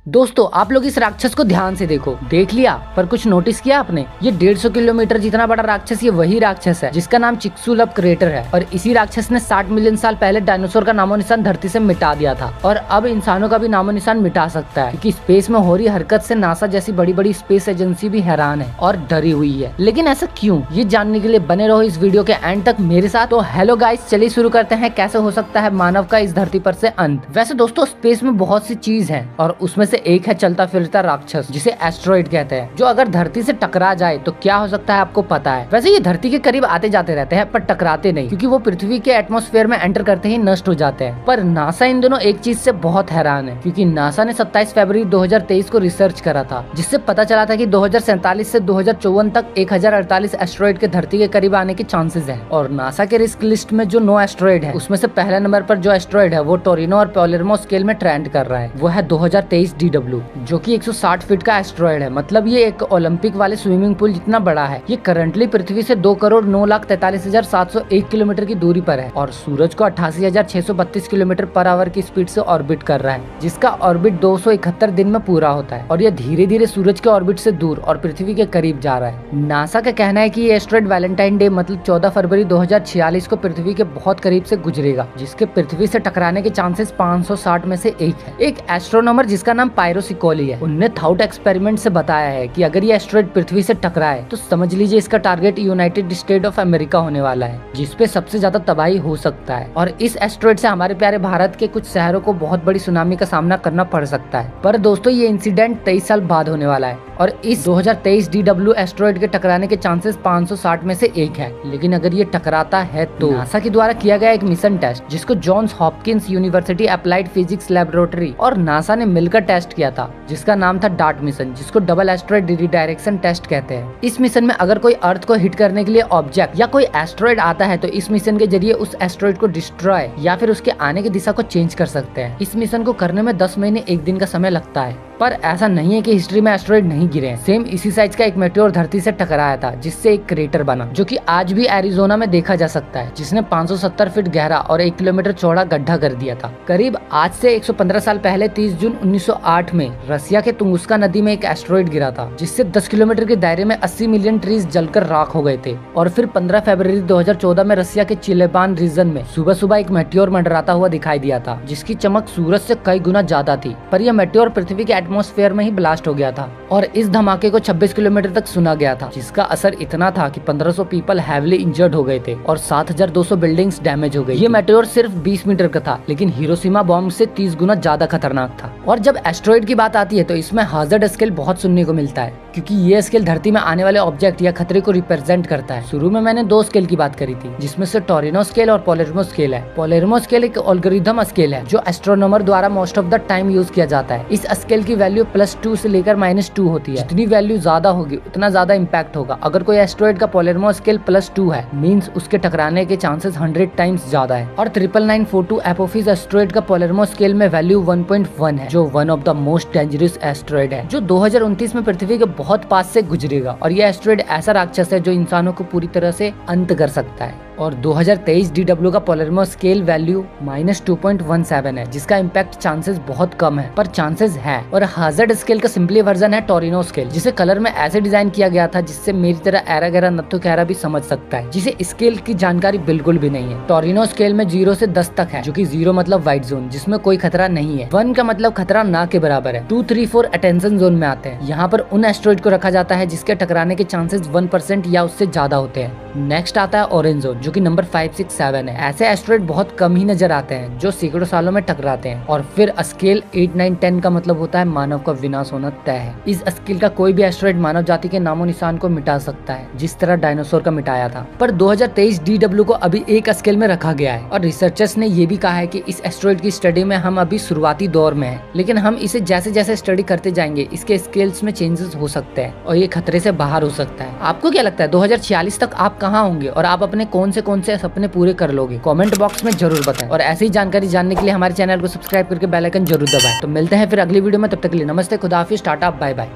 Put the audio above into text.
दोस्तों आप लोग इस राक्षस को ध्यान से देखो। देख लिया पर कुछ नोटिस किया आपने? ये 150 किलोमीटर जितना बड़ा राक्षस ये वही राक्षस है जिसका नाम चिक्सुलप क्रेटर है। और इसी राक्षस ने 60 मिलियन साल पहले डायनासोर का नामो निशान धरती से मिटा दिया था और अब इंसानों का भी नामो निशान मिटा सकता है। क्योंकि स्पेस में हो रही हरकत से नासा जैसी बड़ी बड़ी स्पेस एजेंसी भी हैरान है और डरी हुई है। लेकिन ऐसा क्यों, ये जानने के लिए बने रहो इस वीडियो के एंड तक मेरे साथ। तो हेलो गाइस, चलिए शुरू करते हैं कैसे हो सकता है मानव का इस धरती पर से अंत। वैसे दोस्तों स्पेस में बहुत सी चीज है और उसमें से एक है चलता फिरता राक्षस जिसे एस्ट्रॉइड कहते हैं, जो अगर धरती से टकरा जाए तो क्या हो सकता है आपको पता है। वैसे ये धरती के करीब आते जाते रहते हैं पर टकराते नहीं, क्योंकि वो पृथ्वी के एटमॉस्फेयर में एंटर करते ही नष्ट हो जाते हैं। पर नासा इन दोनों एक चीज से बहुत हैरान है, क्योंकि नासा ने 27 फरवरी 2023 को रिसर्च करा था, जिससे पता चला था कि 2047 से 2054 तक 1048 एस्ट्रॉइड के धरती के करीब आने के चांसेस है। और नासा के रिस्क लिस्ट में जो 9 एस्ट्रॉइड है उसमें से पहले नंबर पर जो एस्ट्रॉइड है वो टोरिनो और पैलेर्मो स्केल में ट्रेंड कर रहा है। वो है 2023 DW, जो कि 160 फीट का एस्ट्रॉइड है। मतलब ये एक ओलंपिक वाले स्विमिंग पूल जितना बड़ा है। ये करंटली पृथ्वी से 2,09,43,701 किलोमीटर की दूरी पर है और सूरज को 88,632 किलोमीटर पर आवर की स्पीड से ऑर्बिट कर रहा है, जिसका ऑर्बिट 271 दिन में पूरा होता है। और ये धीरे धीरे सूरज के ऑर्बिट से दूर और पृथ्वी के करीब जा रहा है। नासा का कहना है कि ये एस्ट्रॉइड वैलेंटाइन डे मतलब 14 फरवरी 2046 को पृथ्वी के बहुत करीब से गुजरेगा, जिसके पृथ्वी से टकराने के चांसेस 560 में से एक है। एक एस्ट्रोनॉमर जिसका नाम पायरो सिकोली है, उनने थाउट एक्सपेरिमेंट से बताया है कि अगर ये एस्ट्रॉइड पृथ्वी से टकराए तो समझ लीजिए इसका target United state of America होने वाला है, जिसपे सबसे ज्यादा तबाही हो सकता है। और इस एस्ट्रॉइड से हमारे प्यारे भारत के कुछ शहरों को बहुत बड़ी सुनामी का सामना करना पड़ सकता है। पर दोस्तों ये इंसिडेंट 23 साल बाद होने वाला है और इस 2023 DW एस्ट्रॉइड के टकराने के चांसेस 560 में से एक है। लेकिन अगर ये टकराता है तो नासा के द्वारा किया गया एक मिशन टेस्ट, जिसको Johns Hopkins University applied physics laboratory और नासा ने मिलकर टेस्ट किया था, जिसका नाम था डार्ट मिशन, जिसको डबल एस्ट्रॉइड रिडायरेक्शन टेस्ट कहते हैं। इस मिशन में अगर कोई अर्थ को हिट करने के लिए ऑब्जेक्ट या कोई एस्ट्रॉइड आता है तो इस मिशन के जरिए उस एस्ट्रॉइड को डिस्ट्रॉय या फिर उसके आने की दिशा को चेंज कर सकते हैं। इस मिशन को करने में 10 महीने 1 दिन का समय लगता है। पर ऐसा नहीं है कि हिस्ट्री में एस्ट्रॉइड नहीं गिरे हैं। सेम इसी साइज का एक मेटेओर धरती से टकराया था, जिससे एक क्रेटर बना, जो कि आज भी एरिजोना में देखा जा सकता है, जिसने 570 फीट गहरा और 1 किलोमीटर चौड़ा गड्ढा कर दिया था। करीब आज से 115 साल पहले 30 जून 1908 में रसिया के तुंगुस्का नदी में एक एस्ट्रॉइड गिरा था, जिससे 10 किलोमीटर के दायरे में 80 मिलियन ट्रीज जलकर राख हो गए थे। और फिर 15 फरवरी 2014 में रसिया के चिलेबान रीजन में सुबह सुबह एक मेटेओर मंडराता हुआ दिखाई दिया था, जिसकी चमक सूरज से कई गुना ज्यादा थी। पर यह मेटेओर पृथ्वी के एटमॉस्फेयर में ही ब्लास्ट हो गया था और इस धमाके को 26 किलोमीटर तक सुना गया था, जिसका असर इतना था कि 1500 पीपल हैवीली इंजर्ड हो गए थे और 7200 बिल्डिंग्स डैमेज हो गई। ये मेटेओर सिर्फ 20 मीटर का था, लेकिन हिरोशिमा बॉम्ब से 30 गुना ज्यादा खतरनाक था। और जब एस्ट्रॉइड की बात आती है तो इसमें हाजर्ड स्केल बहुत सुनने को मिलता है, क्योंकि ये स्केल धरती में आने वाले ऑब्जेक्ट या खतरे को रिप्रेजेंट करता है। शुरू में मैंने 2 स्केल की बात करी थी, जिसमें से टोरिनो स्केल और पैलेर्मो स्केल है। पैलेर्मो स्केल एक एल्गोरिथम स्केल है जो एस्ट्रोनॉमर द्वारा most of the time use किया जाता है। इस स्केल की वैल्यू +2 से लेकर -2 होती है। जितनी वैल्यू ज्यादा होगी उतना ज्यादा इम्पैक्ट होगा। अगर कोई एस्ट्रॉइड का पैलेर्मो स्केल +2 है, मींस उसके टकराने के चांसेस 100 टाइम्स ज्यादा है। और 99942 एपोफिस एस्ट्रॉइड का पैलेर्मो स्केल में वैल्यू 1.1 है, जो one of the most dangerous asteroid है, जो 2029 में पृथ्वी के बहुत पास से गुजरेगा। और ये एस्ट्रॉइड ऐसा राक्षस है जो इंसानों को पूरी तरह से अंत कर सकता है। और 2023 DW का पैलेर्मो स्केल वैल्यू -2.17 है, जिसका इम्पैक्ट चांसेस बहुत कम है, पर चांसेस है। और हाजर्ड स्केल का सिंपली वर्जन है टोरिनो स्केल, जिसे कलर में ऐसे डिजाइन किया गया था जिससे मेरी तरह ऐरा गहरा नत्थु कहरा भी समझ सकता है, जिसे स्केल की जानकारी बिल्कुल भी नहीं है। टोरिनो स्केल में 0 से 10 तक है, जो कि 0 मतलब व्हाइट जोन, जिसमें कोई खतरा नहीं है। 1 का मतलब खतरा ना के बराबर है। 2, 3, 4 अटेंशन जोन में आते हैं। यहाँ पर उन एस्ट्रॉइड को रखा जाता है जिसके टकराने के चांसेस 1% या उससे ज्यादा होते हैं। नेक्स्ट आता है ऑरेंज जोन, जो कि नंबर 5, 6, 7 है। ऐसे एस्ट्रॉइड बहुत कम ही नजर आते हैं जो सैकड़ों सालों में टकराते हैं। और फिर स्केल 8, 9, 10 का मतलब होता है मानव का विनाश होना तय है। इस स्केल का कोई भी एस्ट्रॉइड मानव जाति के नामो निशान को मिटा सकता है, जिस तरह डायनासोर का मिटाया था। पर 2023 DW को अभी एक स्केल में रखा गया है और रिसर्चर्स ने ये भी कहा है कि इस एस्ट्रॉइड की स्टडी में हम अभी शुरुआती दौर में है, लेकिन हम इसे जैसे जैसे स्टडी करते जाएंगे इसके स्केल्स में चेंजेस हो सकते हैं और ये खतरे से बाहर हो सकता है। आपको क्या लगता है 2046 तक आप कहाँ होंगे और आप अपने कौन से सपने पूरे कर लोगे? कमेंट बॉक्स में जरूर बताएं। और ऐसी ही जानकारी जानने के लिए हमारे चैनल को सब्सक्राइब करके बेल आइकन जरूर दबाएं। तो मिलते हैं फिर अगली वीडियो में, तब तक के लिए नमस्ते, खुदा हाफिज, टाटा, बाय बाय।